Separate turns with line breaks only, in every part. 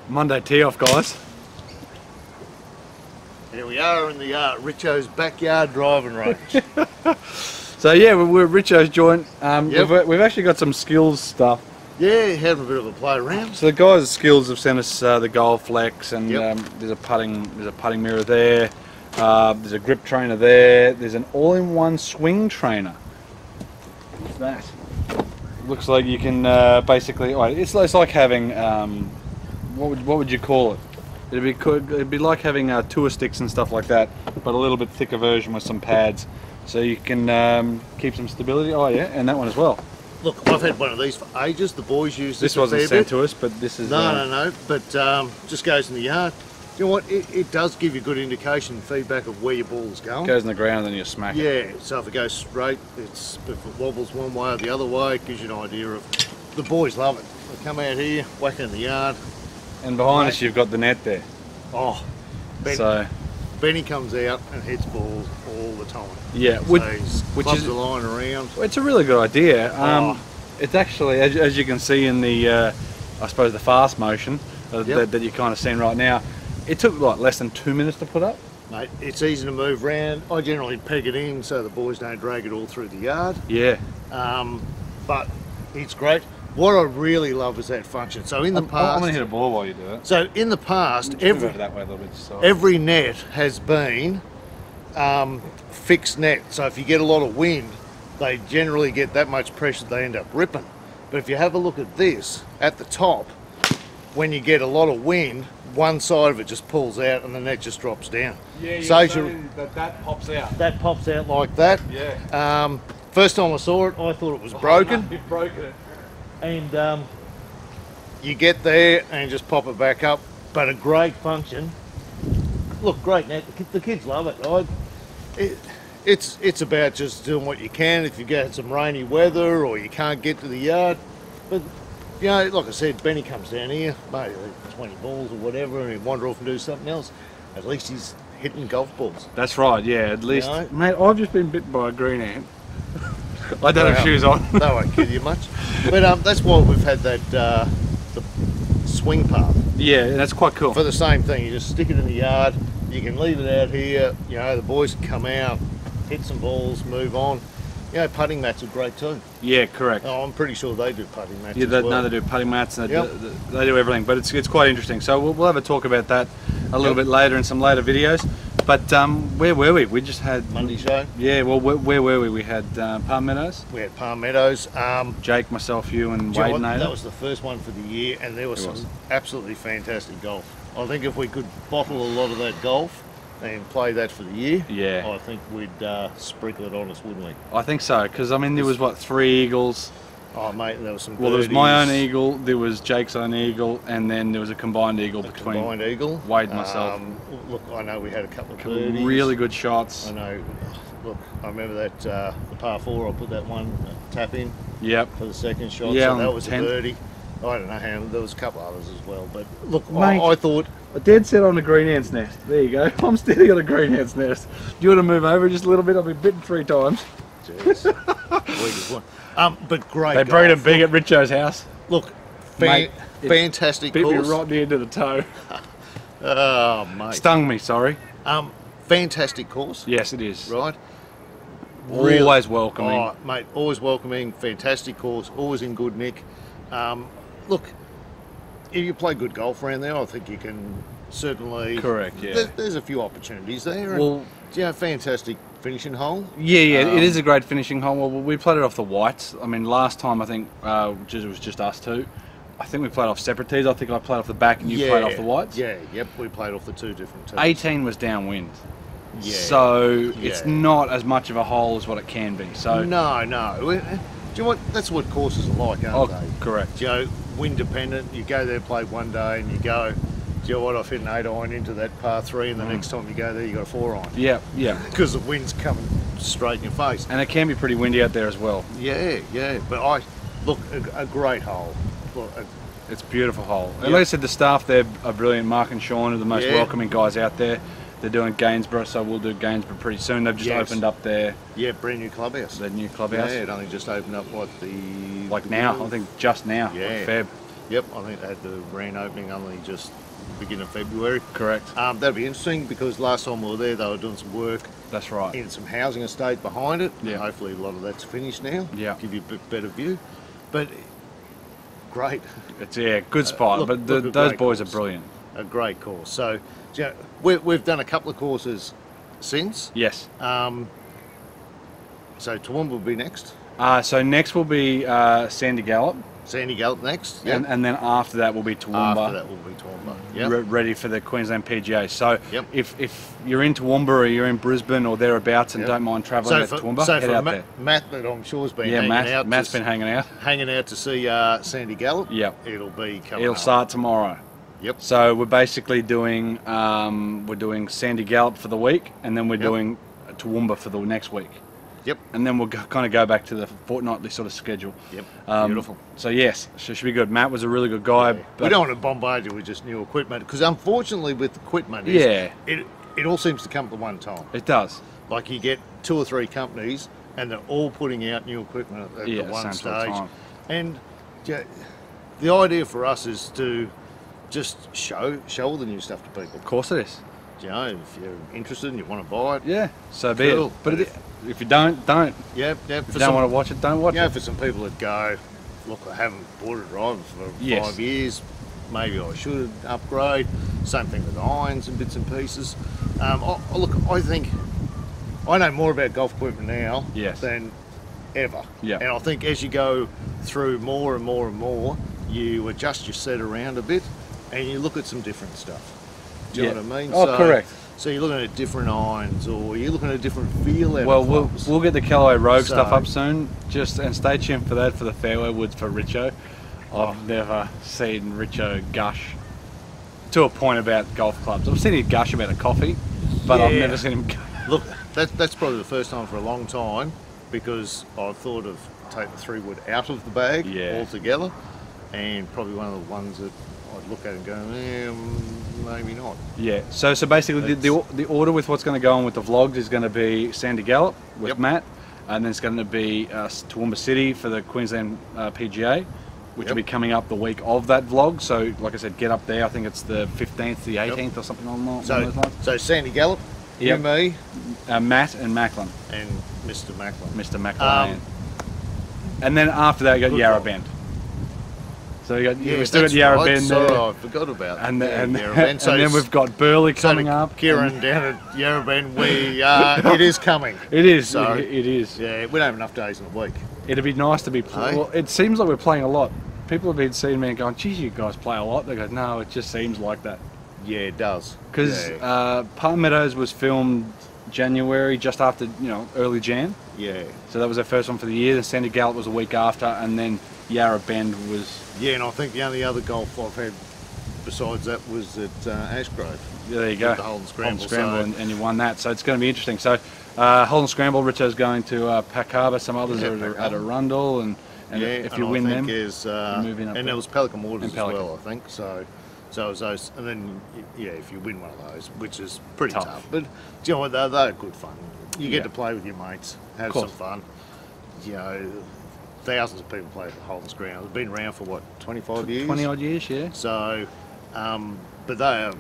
Monday tee off, guys.
Here we are in the Richo's backyard driving range.
So yeah, we're at Richo's joint.
Yep.
We've actually got some skills stuff.
Yeah, having a bit of a play around.
So the guys at Skills have sent us the Goal Flex, and
Yep.
there's a putting mirror there. There's a grip trainer there. There's an all-in-one swing trainer. What's that? Looks like you can basically. It's like having what would you call it? It'd be like having tour sticks and stuff like that, but a little bit thicker version with some pads, so you can keep some stability. Oh yeah, and that one as well.
Look, I've had one of these for ages. The boys use this.
This wasn't sent to us, but this is.
No. But just goes in the yard. You know what? It does give you good indication, feedback of where your ball's going.
Goes in the ground and then you smack it.
Yeah. So if it goes straight, if it wobbles one way or the other way, it gives you an idea of. The boys love it. They come out here, whack it in the yard.
And behind us, you've got the net there.
Oh, Benny comes out and hits balls all the time.
Yeah,
which is the line around.
It's a really good idea. It's actually, as you can see in the, I suppose the fast motion that you're kind of seeing right now, it took like less than 2 minutes to put up.
Mate, it's easy to move around. I generally peg it in so the boys don't drag it all through the yard.
Yeah.
But it's great. What I really love is that function. So in the past,
I'm going to hit a ball while you do it.
So in the past, every net has been fixed net. So if you get a lot of wind, they generally get that much pressure they end up ripping. But if you have a look at this at the top, when you get a lot of wind, one side of it just pulls out and the net just drops down.
Yeah,
so
that pops out.
That pops out like that.
Yeah.
First time I saw it, I thought it was broken.
No, you've broken it.
And you get there and just pop it back up, but a great function. Look, great net. The kids love it. It's about just doing what you can if you get some rainy weather or you can't get to the yard. But you know, like I said, Benny comes down here, maybe 20 balls or whatever, and he wander off and do something else. At least he's hitting golf balls.
That's right. Yeah, at least.
You know?
Mate, I've just been bitten by a green ant. I don't have shoes on.
That won't kill you much. But that's why we've had that the swing path.
Yeah, that's quite cool.
For the same thing, you just stick it in the yard. You can leave it out here. You know, the boys can come out, hit some balls, move on. You know, putting mats are great too.
Yeah, correct.
Oh, I'm pretty sure they do putting mats.
Yeah,
as well.
no, they do putting mats and they do everything. But it's quite interesting. So we'll have a talk about that a little bit later in some later videos. But where were we? We just had
Monday show.
Yeah, well, where were we? We had Palm Meadows.
We had Palm Meadows.
Jake, myself, you, and Wade and Ada.
That was the first one for the year, and there was some absolutely fantastic golf. I think if we could bottle a lot of that golf and play that for the year,
yeah,
I think we'd sprinkle it on us, wouldn't we?
I think so, because I mean there was what, 3 eagles.
Oh mate, there was some.
Well, there was my own eagle, there was Jake's own eagle, and then there was a combined eagle between Wade and myself.
Look, I know we had a couple of birdies.
Really good shots.
I know. Look, I remember that the par 4. I put that one tap in.
Yep.
For the second shot.
Yeah,
so that was
10th.
a birdie. I don't know how. There was a couple others as well, but look,
Mate,
I thought.
A dead set on a green ant's nest. There you go. I'm standing on a green ant's nest. Do you want to move over just a little bit? I've been bitten 3 times.
Jeez. But great.
They breed them big at Richo's house.
Look,
mate,
fantastic
course. Bit me right near to the toe.
Oh, mate.
Stung me, sorry.
Fantastic course.
Yes, it is.
Right.
Always welcoming.
Oh, mate, always welcoming. Fantastic course. Always in good nick. Look, if you play good golf around there, I think you can certainly.
Correct. Yeah.
There's a few opportunities there.
Well,
yeah, fantastic finishing hole.
Yeah, it is a great finishing hole. Well, we played it off the whites. I mean, last time I think it was just us two. I think we played off separate tees. I think I played off the back and you played off the whites.
Yeah, yep, we played off the 2 different tees.
18 was downwind.
Yeah.
So it's not as much of a hole as what it can be. So
no. Do you know what? That's what courses are like, aren't they?
Correct.
You know, wind dependent. You go there, play one day, and you go. Do you know what? I've hit an 8-iron into that par 3, and the next time you go there, you got a 4-iron.
Yeah.
Because the wind's coming straight in your face.
And it can be pretty windy out there as well.
Yeah. But look, a great hole. Look,
it's a beautiful hole. And like I said, the staff there are brilliant. Mark and Sean are the most welcoming guys out there. They're doing Gainsborough, so we'll do Gainsborough pretty soon. They've just opened up their
brand new clubhouse.
Their new clubhouse.
Yeah, it only just opened up
now. I think just now.
Yeah.
Like Feb.
Yep, I think they had the grand opening only just beginning of February.
Correct.
That'll be interesting because last time we were there, they were doing some work.
That's right.
In some housing estate behind it.
Yeah.
Hopefully a lot of that's finished now.
Yeah.
Give you a bit better view. But great.
It's good spot.
Look,
but those boys are brilliant.
A great course. So, you know, we've done a couple of courses since.
Yes.
So Toowoomba will be next.
So next will be Sandy Gallop.
Sandy Gallop next. Yep.
And then after that will be Toowoomba.
After that will be Toowoomba. Yep.
Ready for the Queensland PGA. So
yep.
if you're in Toowoomba or you're in Brisbane or thereabouts and don't mind travelling to Toowoomba, head out there.
Matt, that I'm sure has been hanging out.
Matt's been hanging out.
Hanging out to see Sandy Gallop.
Yep.
It'll be coming
It'll
up.
start tomorrow.
Yep.
So we're basically doing Sandy Gallop for the week, and then we're doing Toowoomba for the next week.
Yep.
And then we'll kind of go back to the fortnightly sort of schedule.
Yep. Beautiful.
So yes, should be good. Matt was a really good guy.
Yeah. We don't want to bombard you with just new equipment because unfortunately with equipment, it all seems to come at one time.
It does.
Like you get 2 or 3 companies and they're all putting out new equipment at the one stage. And yeah, the idea for us is to just show all the new stuff to people.
Of course it is.
You know, if you're interested and you want to buy it,
yeah, so be it. But if you don't.
Yep.
If you don't want to watch it, don't watch it.
Yeah, for some people that go, look, I haven't bought a driver for 5 years. Maybe I should upgrade. Same thing with irons and bits and pieces. Look, I think I know more about golf equipment now than ever. Yeah. And I think as you go through more and more and more, you adjust your set around a bit and you look at some different stuff. Do you know what I mean?
Oh, correct.
So you're looking at different irons, or you're looking at a different feel.
We'll get the Callaway Rogue stuff up soon. And stay tuned for that for the fairway woods for Richo. I've never seen Richo gush to a point about golf clubs. I've seen him gush about a coffee, but I've never seen him.
Look, that's probably the first time for a long time because I've thought of taking the 3-wood out of the bag altogether, and probably one of the ones that I'd look at and go, maybe not. Yeah. So basically, the order with what's going to go on with the vlogs is going to be Sandy Gallop with Matt, and then it's going to be Toowoomba City for the Queensland PGA, which will be coming up the week of that vlog. So, like I said, get up there. I think it's the 15th, the 18th, or something along those lines. So Sandy Gallop, you, me, Matt, and Macklin, and Mr. Macklin. Mr. Macklin. And then after that, you got Yarra Bend. So we still got Yarra Bend there. I forgot about that. And then we've got Burleigh coming up. Kieran down at Yarra Bend, it is coming. It is. So, it is. Yeah, we don't have enough days in the week. It'd be nice to be playing. Well, it seems like we're playing a lot. People have been seeing me and going, geez, you guys play a lot. They go, no, it just seems like that. Yeah, it does. Because Palm Meadows was filmed January, just after, early Jan. Yeah. So that was our first one for the year. The Sandy Gallop was a week after, and then Yarra Bend was... Yeah, and I think the only other golf I've had besides that was at Ashgrove. Yeah, there you go. The Holden Scramble, and you won that. So it's going to be interesting. So Holden Scramble, Richo's going to Pack Harbour. Some others are at Arundel, and if you win them, you're moving up. And there was Pelican Waters as well, I think. So it was those, and then if you win one of those, which is pretty tough. But you know what, they're good fun. You get to play with your mates, have some fun. Thousands of people play at the Holden Scramble. It's been around for what, 25 years? 20 odd years, yeah. So, but they're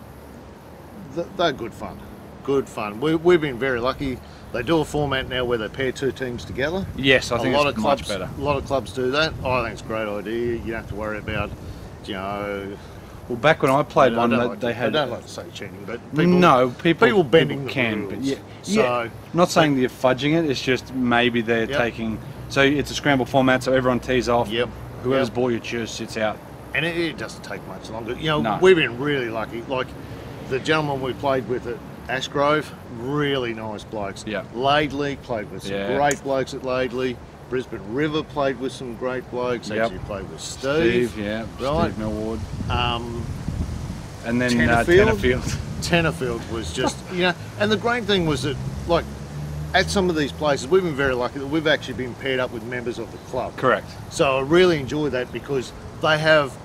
good fun. Good fun. We've been very lucky. They do a format now where they pair 2 teams together. Yes, I think it's much better. A lot of clubs do that. I think it's a great idea. You don't have to worry about, Well, back when I played they had... I don't like to say cheating, but people bending can. But I'm not saying that you're fudging it. It's just maybe they're taking... So it's a scramble format, so everyone tees off. Yep. Whoever's ball you choose sits out. And it doesn't take much longer. We've been really lucky. Like the gentleman we played with at Ashgrove, really nice blokes. Yeah. Laidley, played with some great blokes at Laidley. Brisbane River played with some great blokes. Actually played with Steve. Steve Millward. And then Tenterfield. Tenterfield was just, and the great thing was that, like, at some of these places, we've been very lucky that we've actually been paired up with members of the club. Correct. So I really enjoy that because they have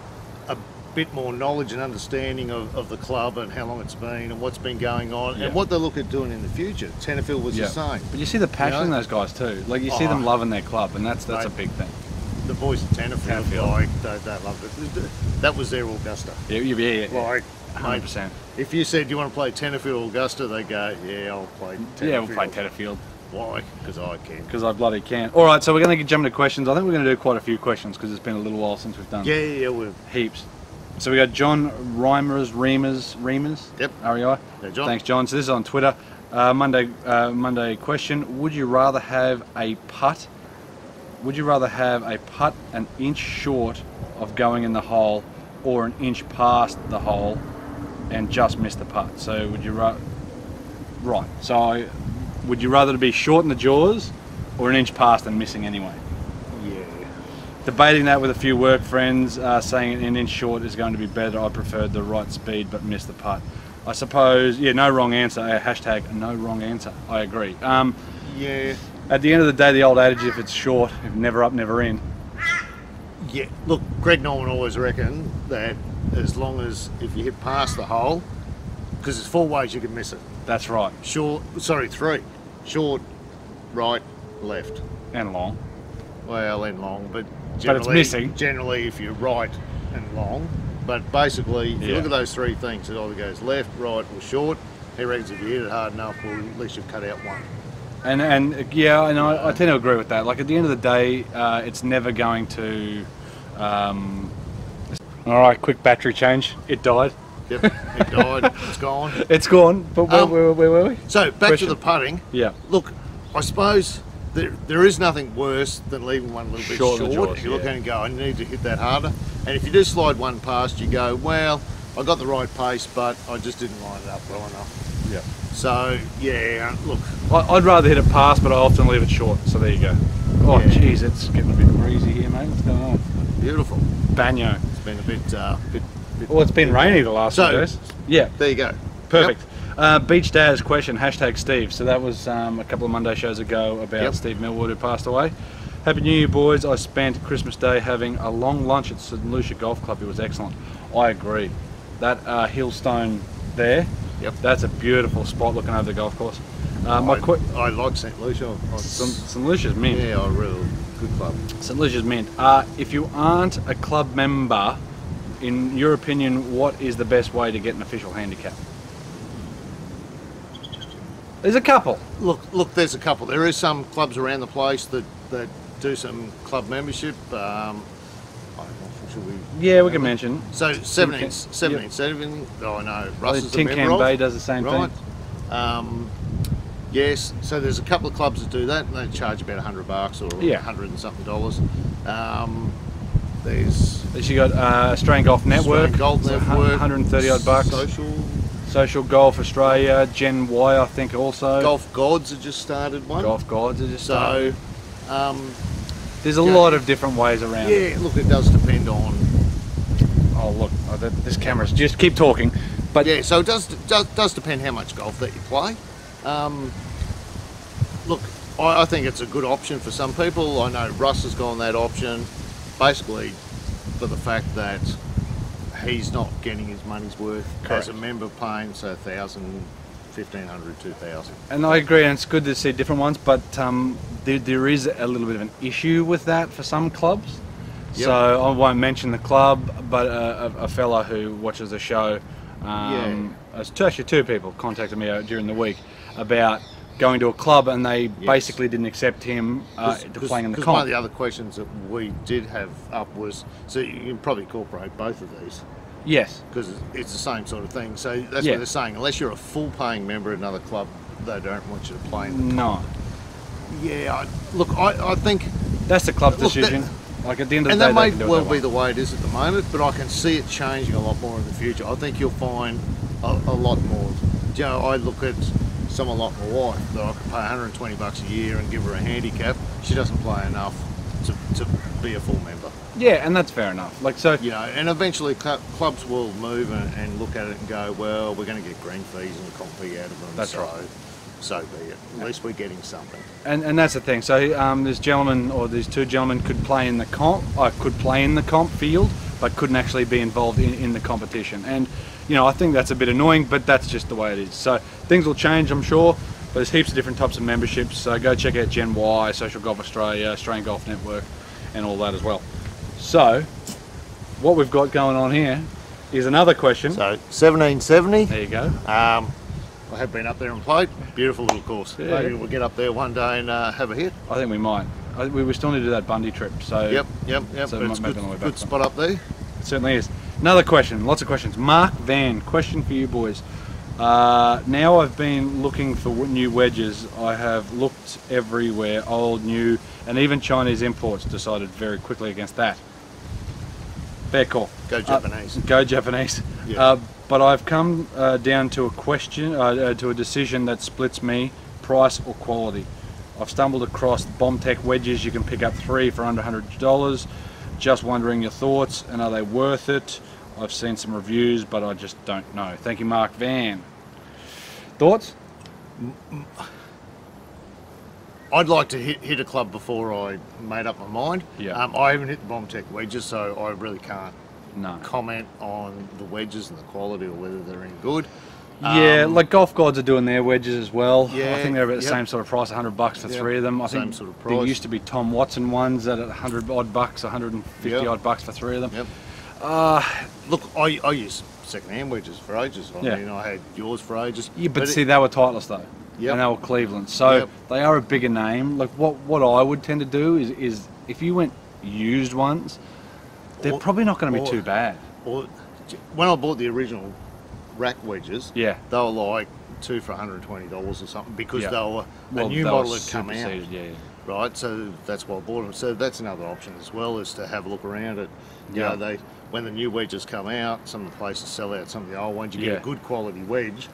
a bit more knowledge and understanding of the club and how long it's been and what's been going on and what they look at doing in the future. Tenterfield was the same. But you see the passion in those guys too. Like you see them loving their club, and that's a big thing. The boys at Tenterfield,
Tenterfield.
like, they loved it. That was their Augusta.
Yeah.
Like,
100%.
if you said, do you want to play Tenterfield Augusta, they go, yeah, I'll play Tenterfield.
Yeah, we'll play Tenterfield.
Why? Because I can.
Because I bloody can. All right, so we're going to jump into questions. I think we're going to do quite a few questions because it's been a little while since we've done
we're...
heaps. So we got John Reimers.
Yep.
REI.
Yeah, John.
Thanks, John. So this is on Twitter. Monday question: would you rather have a putt? Would you rather have a putt an inch short of going in the hole, or an inch past the hole and just miss the putt? So would you rather? Right. So would you rather to be short in the jaws, or an inch past and missing anyway?
Yeah.
Debating that with a few work friends, saying an inch short is going to be better. I preferred the right speed but missed the putt. I suppose, yeah, no wrong answer. Hashtag no wrong answer. I agree.
Yeah.
At the end of the day, the old adage, if it's short, if never up, never in.
Yeah. Look, Greg Norman always reckoned that as long as if you hit past the hole, because there's 4 ways you can miss it.
That's right.
Short, sorry, 3. Short, right, left.
And long.
Well, and long, but
But it's missing.
Generally, if you're right and long, but basically, if you look at those 3 things, it either goes left, right, or short. He reckons if you hit it hard enough, well, at least you've cut out one.
And yeah, and I tend to agree with that. Like at the end of the day, it's never going to. All right, quick battery change. It died.
Yep, it died. It's gone.
It's gone. But where were we?
So back to the putting.
Yeah.
Look, I suppose there is nothing worse than leaving one a little bit short. If you look at it and go, I need to hit that harder. And if you do slide one past, you go, well, I got the right pace, but I just didn't line it up well enough.
Yeah.
So yeah, look.
I'd rather hit it past, but I often leave it short. So there you go. Oh, jeez, it's getting a bit breezy here, mate. What's going on?
Beautiful.
Banyo.
It's been a bit.
Well, it's been rainy the last few days. Yeah.
There you go.
Perfect. Beach Dad's question, hashtag Steve. So that was a couple of Monday shows ago about Steve Millwood who passed away. Happy New Year, boys. I spent Christmas Day having a long lunch at St Lucia Golf Club. It was excellent. I agree. That Hillstone there, that's a beautiful spot looking over the golf course.
I like St Lucia.
St Lucia's mint.
Yeah, I really good club.
St Lucia's mint. If you aren't a club member, in your opinion, what is the best way to get an official handicap? There's a couple.
Look, there's a couple. There is some clubs around the place that do some club membership. Should we?
Yeah, we can mention.
So 17. Oh, I know. Russ is a member
Tin Can
of.
Bay does the same
Right.
thing.
Yes. So there's a couple of clubs that do that, and they charge about $100 or $100 and something dollars. There's
you got Australian Golf Network.
Australian Golf Network.
130 odd bucks. Social Golf Australia, Gen Y, I think also.
Golf Gods have just started one.
Golf Gods have just started.
So,
there's a lot of different ways around it.
Yeah, look, it does depend on...
Oh, look, this camera's... Just keep talking. But
yeah, so it does depend how much golf that you play. Look, I think it's a good option for some people. I know Russ has gone that option, basically for the fact that he's not getting his money's worth as a member paying, so 1,000, 1,500, 2,000.
And I agree, and it's good to see different ones, but there is a little bit of an issue with that for some clubs. Yep. So I won't mention the club, but a fella who watches the show, actually 2 people contacted me during the week about going to a club, and they basically didn't accept him to playing in the comp.
One of the other questions that we did have up was, so you can probably incorporate both of these.
Yes.
Because it's the same sort of thing. So that's what they're saying. Unless you're a full paying member at another club, they don't want you to play in the comp. No. Yeah, look, I think...
That's the club's decision. Like at the end of the day,
and that may well be the way it is at the moment, but I can see it changing a lot more in the future. I think you'll find a lot more. You know, I look at someone like my wife that I could pay $120 a year and give her a handicap. She doesn't play enough to be a full member.
Yeah, and that's fair enough. Like so,
you know, and eventually clubs will move and look at it and go, well, we're going to get green fees and comp fee out of them.
That's right.
So be it. At least we're getting something.
And that's the thing. So this gentleman, or these 2 gentlemen, could play in the comp. Could play in the comp field, but couldn't actually be involved in the competition. And you know, I think that's a bit annoying, but that's just the way it is. So things will change, I'm sure. But there's heaps of different types of memberships. So go check out Gen Y, Social Golf Australia, Australian Golf Network, and all that as well. So what we've got going on here is another question.
So 1770.
There you go.
I have been up there and played. Beautiful little course.
Yeah.
Maybe we'll get up there one day and have a hit.
I think we might. We still need to do that Bundy trip. So
Yep.
So
But it's
maybe on the way
good
back.
spot up there.
It certainly is. Another question, lots of questions. Mark Van, question for you boys. Now I've been looking for new wedges. I have looked everywhere, old, new, and even Chinese imports. Decided very quickly against that. Fair call.
Go Japanese.
Go Japanese.
Yeah.
But I've come down to a question, to a decision that splits me: price or quality. I've stumbled across BombTech wedges. You can pick up 3 for under $100. Just wondering your thoughts, and are they worth it? I've seen some reviews, but I just don't know. Thank you, Mark Van. Thoughts?
I'd like to hit a club before I made up my mind.
Yeah.
I haven't hit the BombTech wedges, so I really can't
No.
comment on the wedges and the quality or whether they're any good.
Yeah, like Golf Gods are doing their wedges as well.
Yeah,
I think they're about the
yep.
same sort of price, $100 for
Yep,
3 of them. I
same
think
sort of
there
price.
used to be Tom Watson ones at $100 odd bucks, 150
Yep.
odd bucks for 3 of them.
Yep. Look, I use second-hand wedges for ages. I
Yeah.
mean, I had yours for ages.
Yeah, but see, they were Titleist though.
Yep.
And they were Cleveland. So
Yep.
they are a bigger name. Like what I would tend to do is if you went used ones, they're
Or-
probably not going to be
or-
too bad.
Or, when I bought the original rack wedges,
Yeah.
they were like 2 for $120 or something because
Yeah.
they were
Well,
a new
they were
model had come out.
superseded, yeah.
Right, so that's why I bought them. So that's another option as well, is to have a look around it. You
Yeah.
know, when the new wedges come out, some of the places sell out some of the old ones. You
Yeah.
get a good quality wedge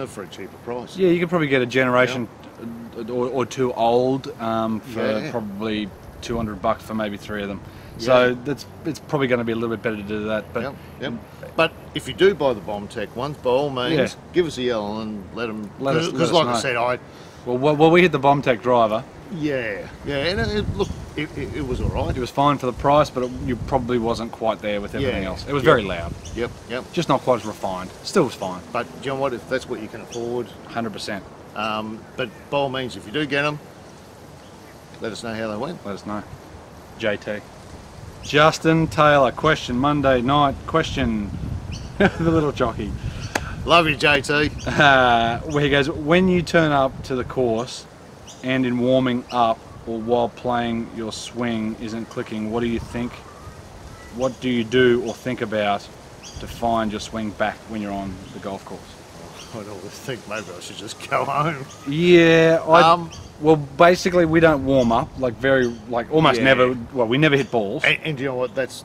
for a cheaper price.
Yeah, you could probably get a generation or 2 old for
Yeah.
probably $200 for maybe 3 of them. So
Yeah.
it's probably going to be a little bit better to do that. But
Yep. But if you do buy the BombTech ones, by all means,
Yeah.
give us a yell and let them.
Let us
Because, like
know.
I said,
well, we hit the BombTech driver.
and look, it was all right.
It was fine for the price, but you probably wasn't quite there with everything
Yeah.
else. It was
Yep.
very loud,
Yep.
just not quite as refined. Still was fine,
But you know what? If that's what you can afford,
100%.
but by all means, if you do get them, let us know how they went.
Let us know. JT. Justin Taylor, question Monday night, question. The little jockey.
Love you, JT.
Where he goes, when you turn up to the course and in warming up or while playing your swing isn't clicking, what do you think? What do you do or think about to find your swing back when you're on the golf course?
I'd always think maybe I should just go home.
Yeah, well, basically we don't warm up, almost
Yeah.
never. Well, we never hit balls.
And you know what? That's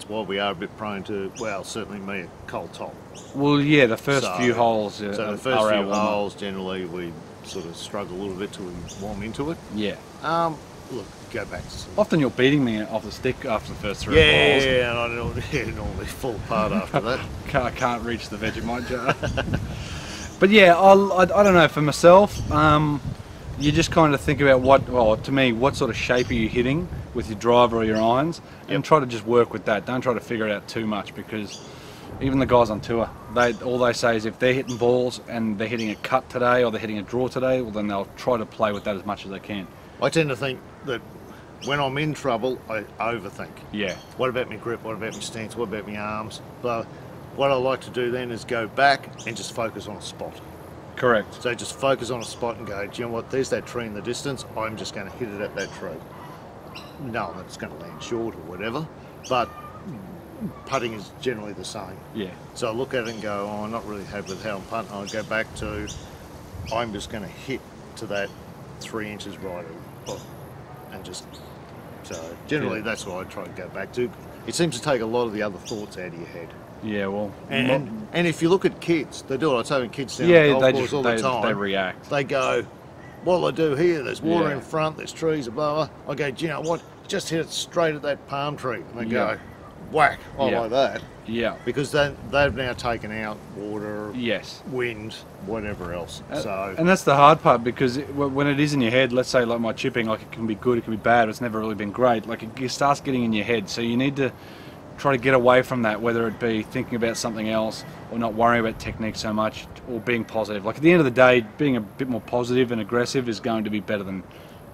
why we are a bit prone to. Well, certainly me, a cold top.
Well, yeah, the first
So-
few holes.
So the
are
first
our
few
warm-up.
holes, generally, we sort of struggle a little bit to warm into it.
Yeah.
Look, go back to some.
Often you're beating me off the stick after the first 3 holes.
Yeah, and I normally fall apart after that.
I can't reach the Vegemite jar. But yeah, I don't know, for myself, you just kind of think about what sort of shape are you hitting with your driver or your irons, and try to just work with that. Don't try to figure it out too much, because even the guys on tour, all they say is if they're hitting balls and they're hitting a cut today or they're hitting a draw today, well then they'll try to play with that as much as they can.
I tend to think that when I'm in trouble, I overthink.
Yeah.
What about my grip? What about my stance? What about my arms? But what I like to do then is go back and just focus on a spot.
Correct.
So just focus on a spot and go, do you know what, there's that tree in the distance, I'm just going to hit it at that tree. No, it's going to land short or whatever, but putting is generally the same.
Yeah.
So I look at it and go, I'm not really happy with how I'm putting. I'll go back to, I'm just going to hit to that 3 inches right of, and just, so generally that's what I try to go back to. It seems to take a lot of the other thoughts out of your head.
Yeah, well...
And if you look at kids, they do it. I tell them kids down
yeah,
the golf
they
course
just
all the time.
they react.
They go, what'll I do here? There's water
Yeah.
in front, there's trees, blah, blah. I go, do you know what? Just hit it straight at that palm tree. And they
Yeah.
go, whack,
Yeah.
like that.
Yeah.
Because they've now taken out water,
Yes.
wind, whatever else. So
And that's the hard part, because when it is in your head, let's say like my chipping, like it can be good, it can be bad, but it's never really been great. Like it starts getting in your head, so you need to try to get away from that, whether it be thinking about something else or not worrying about technique so much, or being positive. Like at the end of the day, being a bit more positive and aggressive is going to be better than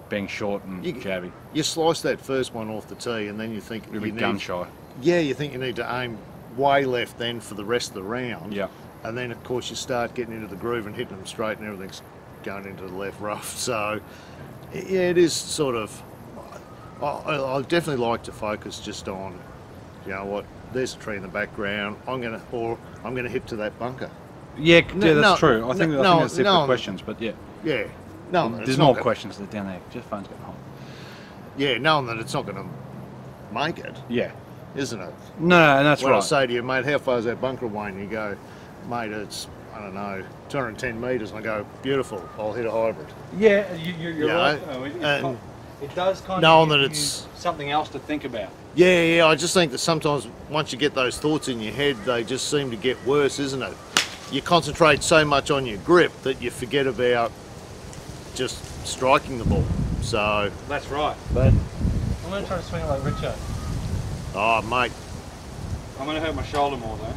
being short and jabby.
You slice that first one off the tee, and then you think
You're a bit gun shy.
Yeah, you think you need to aim way left then for the rest of the round.
Yeah.
And then of course you start getting into the groove and hitting them straight, and everything's going into the left rough. So yeah, it is sort of. I definitely like to focus just on, you know what, there's a tree in the background. I'm gonna hit to that bunker.
Yeah, that's true. I think that's it for questions, but yeah.
Yeah. No,
there's more questions down there. Just phone's getting hot.
Yeah, knowing that it's not going to make it.
Yeah.
Isn't it?
No, that's right.
When I say to you, mate, how far is that bunker away? And you go, mate, it's, I don't know, 210 metres. And I go, beautiful, I'll hit a hybrid.
Yeah, you're right. It does kind
of
give
that
you
it's
something else to think about.
Yeah, I just think that sometimes once you get those thoughts in your head, they just seem to get worse, isn't it? You concentrate so much on your grip that you forget about just striking the ball. So
that's right. But I'm going to try to swing it like Richo.
Oh, mate.
I'm going to hurt my shoulder more though.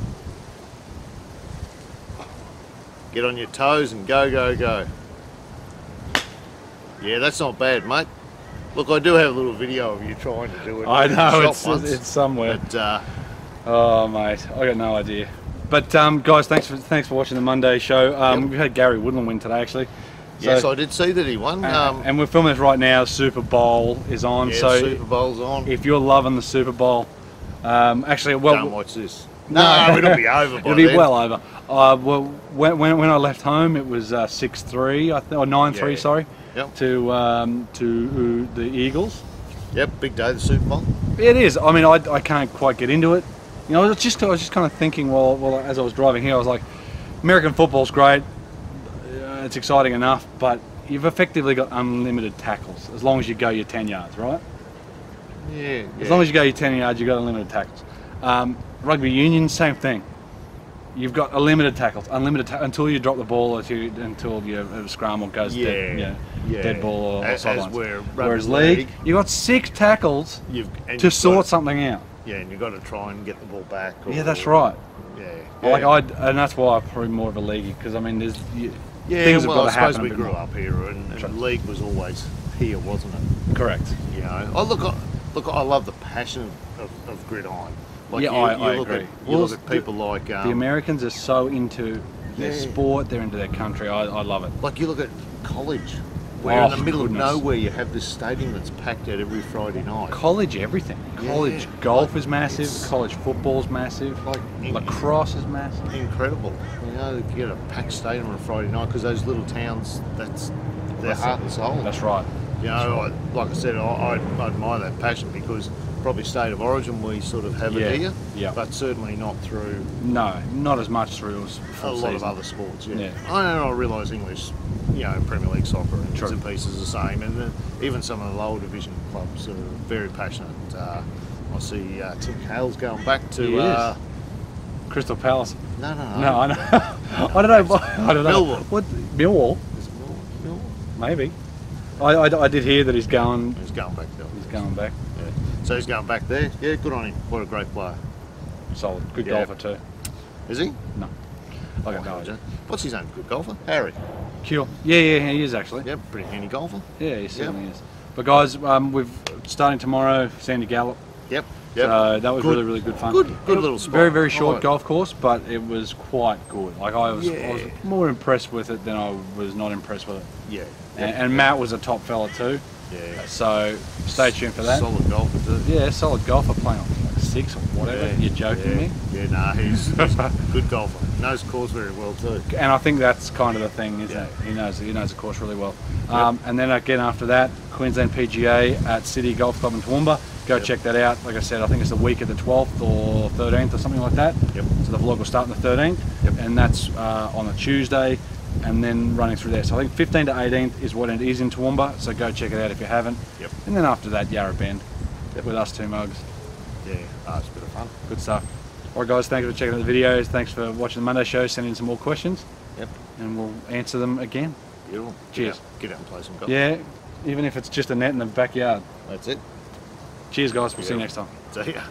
Get on your toes and go, go, go. Yeah, that's not bad, mate. Look, I do have a little video of you trying to do it.
I know, it's somewhere.
But,
oh, mate, I got no idea. But guys, thanks for watching the Monday show. We've had Gary Woodland win today, actually.
Yes, I did see that he won.
And we're filming this right now. Super Bowl is on.
Yeah,
so
Super Bowl's on.
If you're loving the Super Bowl, actually, well,
don't watch this. No, it'll be over.
It'll be well over. Well, when I left home, it was 6-3, or 9-3, sorry, to the Eagles.
Yep, big day, the Super Bowl.
It is. I mean, I can't quite get into it. You know, I was just kind of thinking while as I was driving here, I was like, American football's great. It's exciting enough, but you've effectively got unlimited tackles as long as you go your 10 yards, right?
Yeah.
As long as you go your 10 yards, you've got unlimited tackles. Rugby union, same thing. You've got unlimited tackles, until you drop the ball, until you have a scrum or goes dead ball or sidelines. Whereas league, you've got 6 tackles to sort something out.
Yeah, and you've got to try and get the ball back.
Yeah, that's right.
Yeah.
And that's why I'm probably more of a league, because I mean, there's
things have got to happen. I suppose we grew up here, and the league was always here, wasn't it?
Correct.
You know, look, I love the passion of gridiron. Like
I agree.
You look at people like
the Americans are so into their sport, they're into their country. I love it.
Like you look at college, where in the middle of nowhere you have this stadium that's packed out every Friday night.
College everything. College golf is massive. College football's massive. Like lacrosse is massive.
Incredible. You know, you get a packed stadium on a Friday night because those little towns, that's their heart and soul.
That's right.
You know, like I said, I admire that passion because probably state of origin we sort of have it here, but certainly not through.
No, not as much through
a lot of other sports. I realise English, you know, Premier League soccer and bits and pieces the same, and even some of the lower division clubs are very passionate. I see Tim Hale's going back to
Crystal Palace.
No,
I know. I don't know.
Millwall.
What Millwall?
Is it Millwall?
Maybe. I did hear that he's going.
He's going back there.
He's going back.
Yeah. So he's going back there. Yeah, good on him. What a great player.
Solid. Good golfer too.
Is he?
No. I got no idea.
What's his name? Good golfer? Harry.
Cool. Yeah, he is actually.
Yeah, pretty handy golfer.
Yeah, he certainly is. But guys, we're starting tomorrow, Sandy Gallop.
Yep.
So that was really good fun.
Good little spot.
Very short golf course, but it was quite good. Like I was more impressed with it than I was not impressed with it.
Yeah.
And Matt was a top fella too.
Yeah.
So stay tuned for that.
Solid golfer too.
Yeah, solid golfer, playing on like 6 or whatever.
Yeah.
You're joking me?
Yeah, nah, he's a good golfer. Knows the course very well too.
And I think that's kind of the thing, isn't it? He knows the course really well. And then again after that, Queensland PGA at City Golf Club in Toowoomba. Go check that out. Like I said, I think it's the week of the 12th or 13th or something like that.
Yep.
So the vlog will start on the 13th, and that's on a Tuesday, and then running through there. So I think 15th to 18th is what it is in Toowoomba. So go check it out if you haven't.
Yep.
And then after that, Yarra Bend with us 2 mugs.
Yeah, it's a bit of fun.
Good stuff. All right, guys. Thanks for checking out the videos. Thanks for watching the Monday show. Send in some more questions.
Yep.
And we'll answer them again.
Beautiful.
Cheers.
Get out and play some golf.
Yeah, even if it's just a net in the backyard.
That's it.
Cheers, guys. We'll see you next time.
See ya.